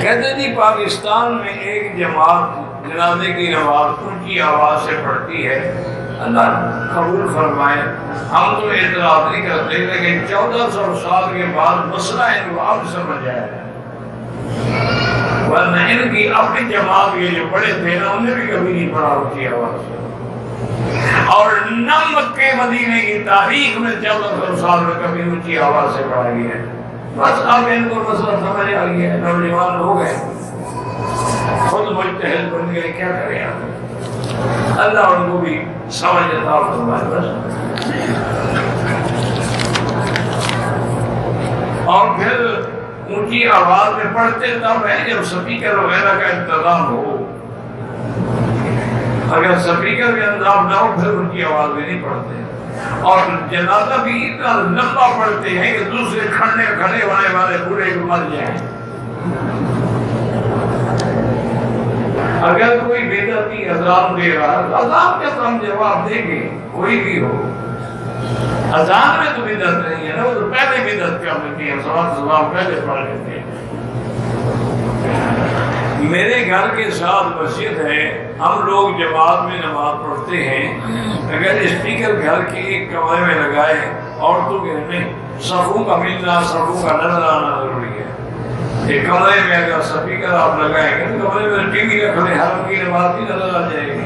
کہتے جی پاکستان میں ایک جماعت جنازے کی نماز اونچی آواز سے پڑھتی ہے، اللہ قبول فرمائے، ہم تو اعتراض نہیں کرتے، لیکن 1400 سال کے بعد مسئلہ ان کو اب سمجھ آیا ہے، ورنہ ان کی اپنی جماعت کے جو بڑے تھے نا انہیں بھی کبھی نہیں پڑھا اونچی آواز سے، اور نہ مکے مدینے کی تاریخ میں 1400 سال میں کبھی اونچی آواز سے پڑھا گیا ہے۔ بس اب ان کو مسئلہ سمجھ آ گیا ہے، نوجوان ہو گئے، خود مجتہد بن گئے، کیا کریں آپ، اللہ ان کو بھی سمجھ عطا فرمائے بس۔ اور پھر اونچی آواز میں پڑھتے تب ہے جب سپیکر وغیرہ کا انتظام ہو، اگر سپیکر کا انتظام نہ ہو پھر اونچی آواز میں نہیں پڑھتے، اور جنازہ بھی اتنا لمبا پڑھتے ہیں کہ دوسرے کھڑے ہونے والے پورے مر جائیں۔ اگر کوئی بدعتی اذان دے رہا ہے، اذان کا تو ہم جواب دیں گے، کوئی بھی ہو، اذان میں تو بدعت نہیں ہے نا، وہ تو پہلے بدعت کر لیتی ہے، سلام پہلے پڑھ لیتے ہیں۔ میرے گھر کے ساتھ مسجد ہے، ہم لوگ جماعت میں نماز پڑھتے ہیں، اگر اسپیکر گھر کے ایک کمرے میں لگائے، عورتوں کے میں صفوں کا ملنا، صفوں کا نظر آنا ضروری ہے۔ ایک کمرے میں اگر اسپیکر آپ لگائیں گے تو کمرے میں ٹی وی رکھ لیں، ہر کی نماز بھی نظر آ جائے گی۔